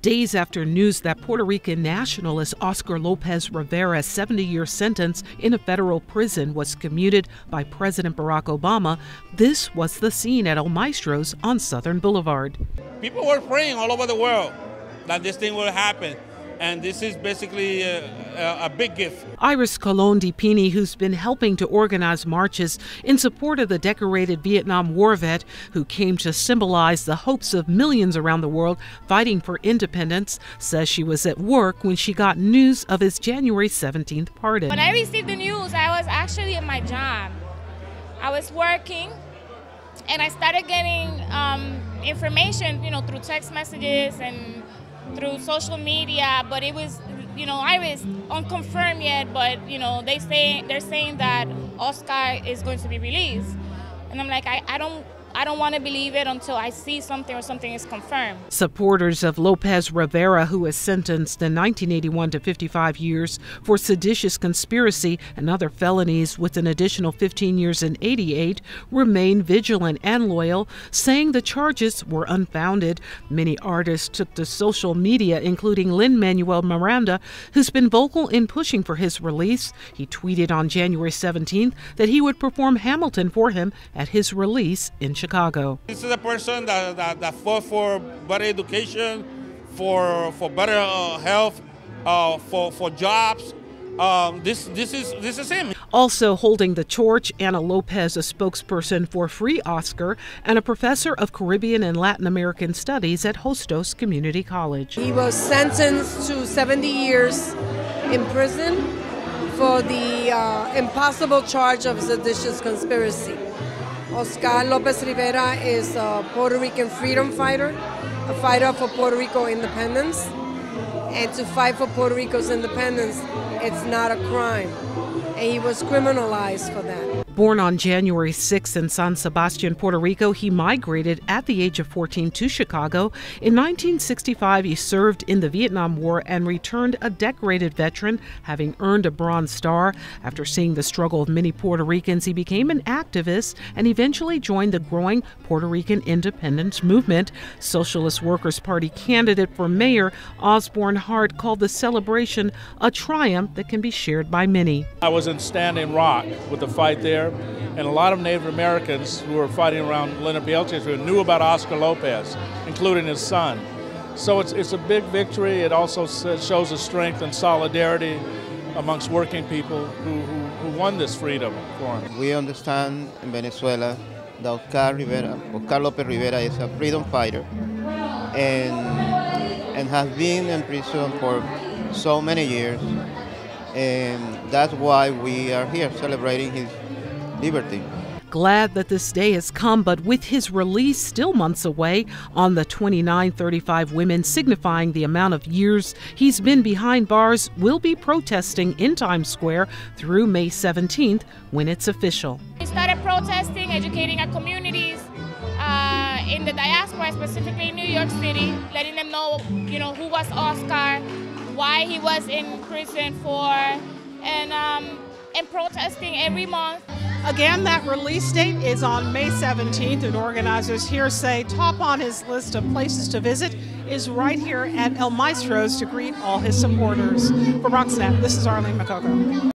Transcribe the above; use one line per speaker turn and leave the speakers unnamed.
Days after news that Puerto Rican nationalist Oscar Lopez Rivera's 70-year sentence in a federal prison was commuted by President Barack Obama, this was the scene at El Maestro's on Southern Boulevard.
People were praying all over the world that this thing will happen. And this is basically a big gift.
Iris Colon DiPini, who's been helping to organize marches in support of the decorated Vietnam War vet who came to symbolize the hopes of millions around the world fighting for independence, says she was at work when she got news of his January 17th pardon.
When I received the news, I was actually in my job. I was working, and I started getting information, through text messages and through social media, but it was, Iris, unconfirmed yet, but, they're saying that Oscar is going to be released. And I'm like, I don't want to believe it until I see something or something is confirmed.
Supporters of Lopez Rivera, who was sentenced in 1981 to 55 years for seditious conspiracy and other felonies with an additional 15 years in 88, remain vigilant and loyal, saying the charges were unfounded. Many artists took to social media, including Lin-Manuel Miranda, who's been vocal in pushing for his release. He tweeted on January 17th that he would perform Hamilton for him at his release in Chicago.
This is a person that fought for better education, for better health, for jobs. This is him.
Also holding the torch, Ana Lopez, a spokesperson for Free Oscar and a professor of Caribbean and Latin American Studies at Hostos Community College.
He was sentenced to 70 years in prison for the impossible charge of seditious conspiracy. Oscar Lopez Rivera is a Puerto Rican freedom fighter, a fighter for Puerto Rico independence. And to fight for Puerto Rico's independence, it's not a crime. And he was criminalized for that.
Born on January 6 in San Sebastian, Puerto Rico, he migrated at the age of 14 to Chicago. In 1965, he served in the Vietnam War and returned a decorated veteran, having earned a Bronze Star. After seeing the struggle of many Puerto Ricans, he became an activist and eventually joined the growing Puerto Rican independence movement. Socialist Workers' Party candidate for mayor Osborne Hart called the celebration a triumph that can be shared by many.
I was in Standing Rock with the fight there, and a lot of Native Americans who were fighting around Leonard Peltier knew about Oscar Lopez, including his son. So it's a big victory. It also shows a strength and solidarity amongst working people who won this freedom for him.
We understand in Venezuela that Oscar Lopez Rivera is a freedom fighter and has been in prison for so many years. And that's why we are here celebrating his liberty.
Glad that this day has come, but with his release still months away, on the 2935 women signifying the amount of years he's been behind bars will be protesting in Times Square through May 17th when it's official.
We started protesting, educating our communities in the diaspora, specifically in New York City, letting them know, who was Oscar, why he was in prison for, and protesting every month.
Again, that release date is on May 17th, and organizers here say top on his list of places to visit is right here at El Maestro's to greet all his supporters. For BronxNet, this is Arlene McCoco.